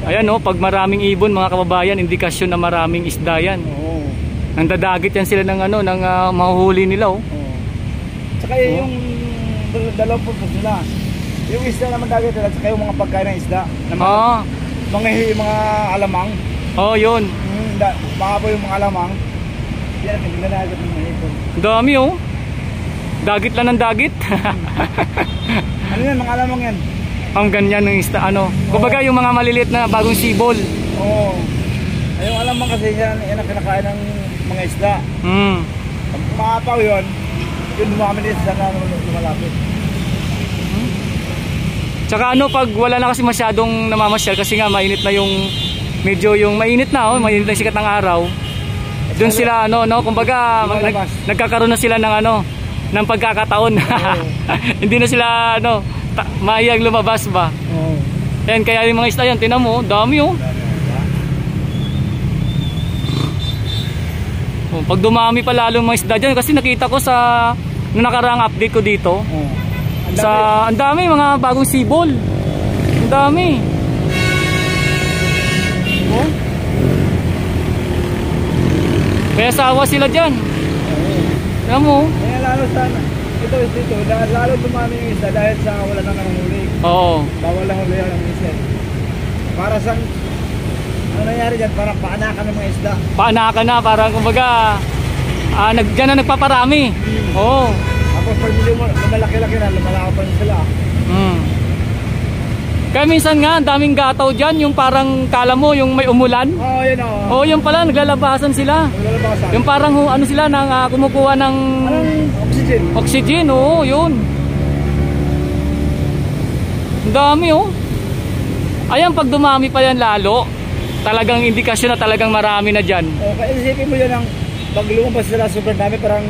Ayan oh, pag maraming ibon mga kababayan, indikasyon na maraming isda yan. Oo. Nandadagit yan sila ng ano, ng mahuhuli nila oh. Oo. Tsaka yung dalawang purpose nila. Yung isda naman dagat nila, tsaka yung mga pagkain ng isda. Mga alamang. Oh, yun. Baka po yung mga alamang. Yan, hindi na dagat ng mga ipon. Dami oh. Dagit lang ng dagit. Ano yan, mga alamang yan? Ang ganyan ng isda ano. Kumbaga yung mga maliliit na bagong sibol. Oo. Ay, yung alamang kasi yan ang kinakain ng mga isda. Pag maapaw yun dumami din sa lumalapit. Tsaka ano, pag wala na kasi masyadong namamasyal kasi nga mainit na yung medyo yung mainit na oh, mainit na sikat ng araw. Doon sila ano no, kumbaga nagkakaroon na sila ng ano, ng pagkakataon. Hindi na sila ano, mahiyang lumabas ba. Yan, kaya yung mga isda yan, tinan mo, dami oh. Pag dumami pa lalo mga isda dyan, kasi nakita ko sa nakaraang update ko dito. Ang dami mga bagong sibol. Ang dami. Kaya sawa sila dyan. Alam mo? Kaya lalo sana ito lalo dumami yung isda dahil sa wala nang nanghuli. Oo. Bawal lang huli ang isda. Para sa ano nangyari dyan, parang paanakan ng mga isda. Paanakan na, parang kumbaga dyan na nagpaparami. Oo. Tapos pag hindi mo malaki-laki na, lumalaban sila. Kaya minsan nga, daming gataw dyan, yung parang kala mo, yung may umulan. Oo, yun o. Oo, yung pala, naglalabasan sila. Naglalabasan. Yung parang ano sila, kumukuha ng oxygen. Oxygen, oo, yun. Ang dami, oh. Ayan, pag dumami pa yan lalo, talagang indikasyon na talagang marami na dyan. Kaya isipin mo yan, pag lumabas sila sobrang dami, parang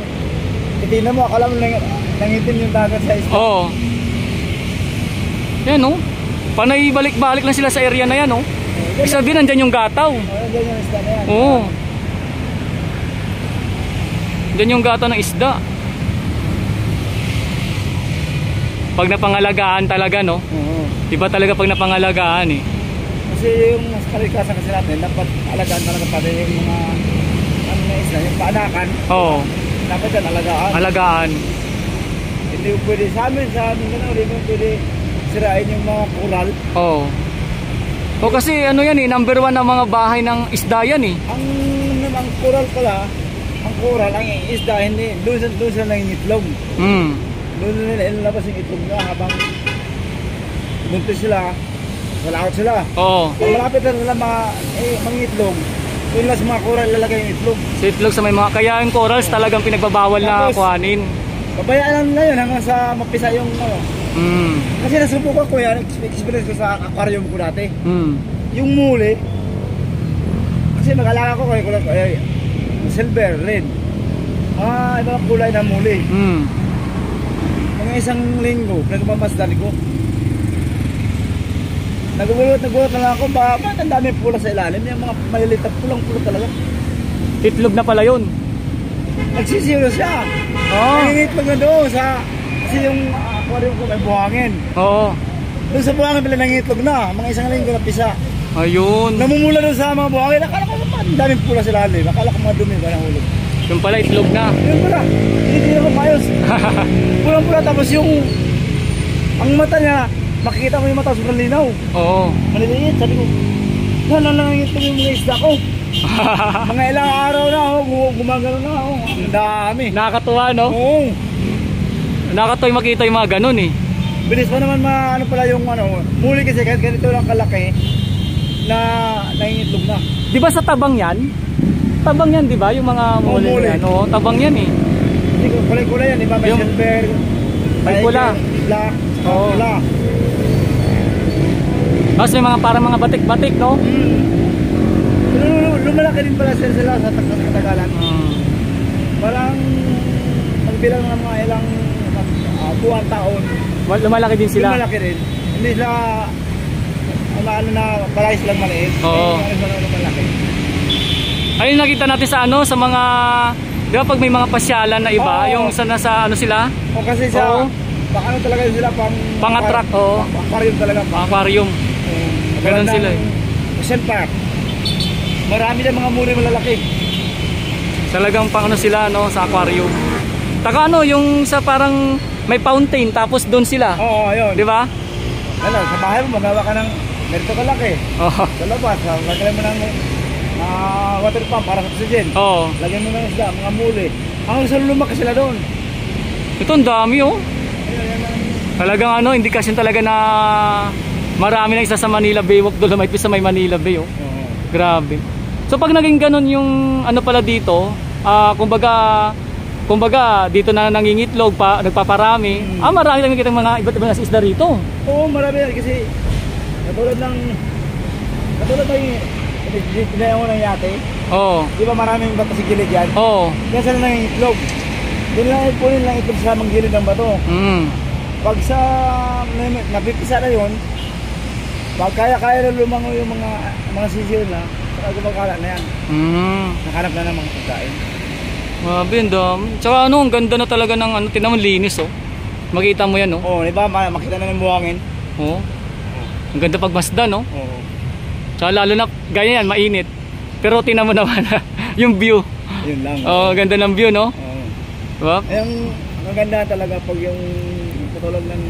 itina mo, akala mo nangitim yung dagat sa isda. Oo. Yan, oh. Panay balik-balik lang sila sa area na yan, oh. Ibig sabihin, nandyan yung gataw. Nandyan yung isda na yan. Oo. Nandyan yung gataw ng isda. Pag napangalagaan talaga, no? Iba talaga pag napangalagaan, eh. Kasi yung kalikasan kasi natin, dapat alagaan talaga pati yung mga ano na isla, yung paanakan. Oo. Dapat yan, alagaan. Alagaan. Hindi ko pwede sa amin, hindi ko pwede sirain yung mga coral. Oo. O kasi ano yan eh, number 1 ng mga bahay ng isda yan eh. Ang coral pala, ang isda, hindi, doon sila nangingitlog. Doon nila inilabas yung itlog na habang buntis sila, malakot sila. Oo. Pag malapit na nila mangitlog, doon lang sa mga coral lalagay yung itlog. Sa itlog sa may mga, kaya yung corals talagang pinagbabawal na kuhanin. Babayaan na yun hanggang sa mapisa yung ano. Kasi nasubukan ko yan, experience ko sa aquarium ko dati. Yung muli, kasi mag-alaga ko kay silver, red. Ibang kulay na muli. Mga isang linggo, nagmamasdan ko. Nagulat na lang ako, bakit ang dami pula sa ilalim? Yung mga maliliit na pulang-pula talaga. Itlog na pala yun. Nagsisiro siya. Nangingitlog na doon sa, kasi yung aquarium ko may buhangin. Oo. Doon sa buhangin pala nangingitlog na, mga isang linggo na pisa. Ayun. Namumula doon sa mga buhangin, akala ko naman ang daming pula sa ilalim. Akala ko mga dumi ba nahulog. Yung pala itlog na. Yun pala, hindi na kumayos. Pulang-pula tapos yung ang mata niya, makikita mo yung mata sobrang linaw. Oo. Maliliit, sabi ko, nanangitlog yung mga isda ko. Mga ilang araw na gumagano na ang dami. Nakakatuwa, no? Oo. Nakakatuwa makita yung mga ganun eh. Bilis pa naman ano pala yung muli kasi kahit ganito lang kalaki na nangingitlog na. Di ba sa tabang yan? Tabang yan, di ba? Yung mga muli yan. Oo, tabang yan eh. Hindi ko kulay-kulay yan, di ba? May silver, may pula, black, pula. Tapos may mga parang mga batik-batik, no? Lumalaki din pala sila sa Tagalan. Parang magbilang ng mga ilang buwan taon. Lumalaki din sila. Lumalaki rin. Hindi sila ano na parais lang maliit. Oo. Lumalaki. Ayun nakita natin sa ano, sa mga, di ba pag may mga pasyalan na iba, yung sa ano sila? O kasi sa, baka ano talaga sila pang pang-attract, aquarium talaga. Aquarium. Ganun sila eh. Ocean Park. Marami na mga muli malalaki. Talagang pang ano sila, no, sa aquarium. Taka ano, yung sa parang may fountain, tapos doon sila. Oo, ayun. Di ba? Ano, sa bahay mo, magawa ka ng ganito kalaki. Oo. Sa labas, lagyan mo ng water pump para sa oxygen. Oo. Lagyan mo ng isda, mga muli. Hanggang sa lumaki sila doon. Ito, ang dami, oh. Ayan, Talagang ano, indikasyon talaga na marami na isa sa Manila Bay. Walk Dolomite Fish sa may Manila Bay, oh. Oo. Grabe. So pag naging ganun yung ano pala dito, kumbaga dito na nangingitlog pa, nagpaparami. Marami lang kita mga iba't ibang isda rito. Oo, marami yan kasi katulad ng pinayaw ng yate. Oo. Di ba maraming bato sa gilid yan? Oo. Kaya sila nangingitlog. Doon lang ipunin lang itlog sa mga gilid ng bato. Pag sa napipisa na yun, pag kaya na lumango yung mga sisil na, saka gumagala na yan. Nakanap na ng mga pagkain. Grabe, ang dami. Tsaka ano, ang ganda na talaga ng ano, tingnan mo, linis, oh. Makita mo yan, oh. Oo, di ba? Makita na ng buhangin. Oo. Ang ganda pagmasdan, no? Oo. Tsaka lalo na, ganyan yan, mainit. Pero tingnan mo naman, yung view. Yun lang. Oo, ganda ng view, no? Oo. Diba? Ang maganda talaga pag yung katulad ng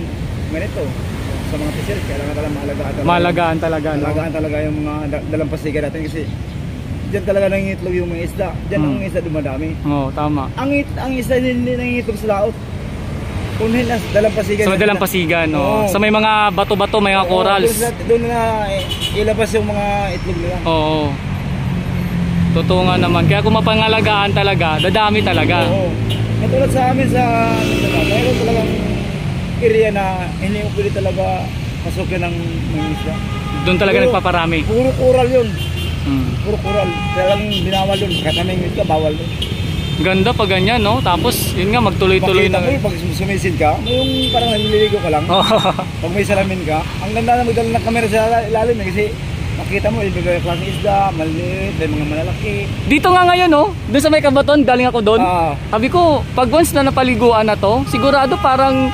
ganito sa mga fisher, kailangan talaga mahalagaan talaga. Mahalagaan talaga, no? Mahalagaan talaga yung mga dalampasigan natin kasi diyan talaga nangingitlog yung mga isda. Diyan ang isda dumadami. Oo, tama. Ang isda hindi nangingitlog sa laot. Kunin na dalampasigan. So, dalampasigan, no? So, may mga bato-bato, may mga corals. Doon na ilabas yung mga itlog nila. Oo. Totoo nga naman. Kaya kung mapangalagaan talaga, dadami talaga. Oo. Katulad sa amin sa mayroon talagang area na hindi mo pwede talaga pasukin ng mga isda. Doon talaga nagpaparami. Puro coral yun. Puro coral. Talagang binawal yun. Kahit anong isda, bawal yun. Ganda pa ganyan, no? Tapos, yun nga, magtuloy-tuloy na. Pag sumisid ka, yung parang naliligo ka lang. Pag may salamin ka, ang ganda na magdala ng camera sa ilalim kasi makita mo, ibig yung klaseng isda, maliit, may mga malalaki. Dito nga ngayon, no? Doon sa may Kabaton, galing ako doon. Sabi ko, pag once na napaliguan na to, sigurado parang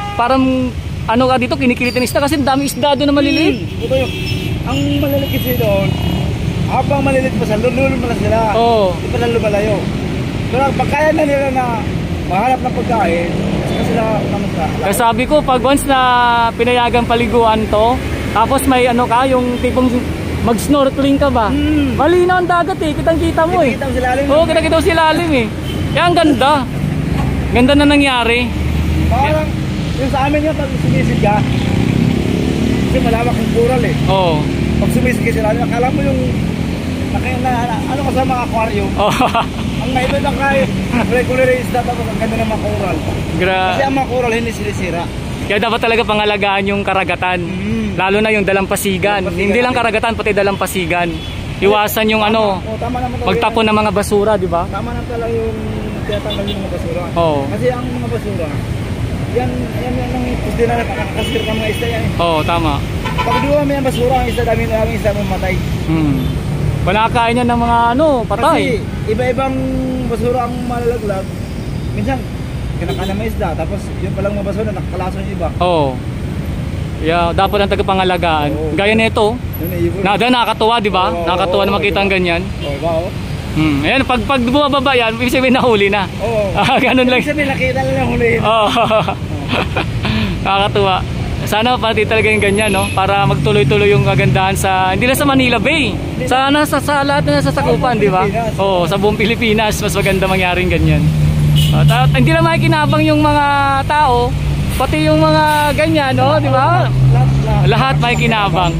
ano ka dito, kinikilit ng isda kasi dami isda doon na maliliit. Ito yung, ang maliliit kasi doon, habang maliliit pa sa lulul mo na sila. Hindi pa lang lumalayo. Pero pag kaya na nila na mahanap ng pagkain, kasi sila namusta. Kaya sabi ko, pag once na pinayagang paliguan to, tapos may ano ka, yung tipong mag-snorkeling ka ba? Malinaw ang dagat eh, kitang-kita mo eh. Kita mo silalim. Oo, kita-kita mo silalim eh. Kaya ang ganda. Ganda na nangyari. Parang, yung sa amin yun, pag sumisid ka, kasi malawak yung coral eh. Oo. Pag sumisid ka silalim, akala mo yung, ano ka sa mga aquarium? Ang maiba lang kayo, regular isda tapos ang ganda ng mga coral. Kasi ang mga coral hindi sinisira. Kaya dapat talaga pangalagaan yung karagatan. Lalo na yung dalampasigan. Hindi lang karagatan, pati dalampasigan. Iwasan yung ano, magtapon ng mga basura, di ba? Tama na talaga yung tinatanggal yung mga basura. Kasi ang mga basura, yan ang isda na nakakasir ka mga isda yan. Oo, tama. Pag di ba may basura, ang isda, daming isda mamatay. Wala kain yan ng mga ano, patay. Kasi iba-ibang basura ang malalaglag. Minsan, kinakain ng isda, tapos yun palang mga basura, nakakalason yung iba. Oo. Yeah, dapat ang tagapangalagaan. Gaya nito. Nakakatuwa, di ba? Nakakatuwa na makita ang ganyan. Oo, ba? Ayan, pag bumababa yan, ibig sabihin nahuli na. Oo. Ganun lang. Ibig sabihin, nakita lang yung hulihin. Oo. Nakakatuwa. Sana pati talaga yung ganyan, no? Para magtuloy-tuloy yung kagandahan sa, hindi lang sa Manila Bay. Sana sa lahat na nasasakupan, di ba? Oo, sa buong Pilipinas, mas maganda mangyaring ganyan. At hindi na makikinabang yung mga tao, pati yung mga ganyan, no? Di ba? Lahat makikinabang.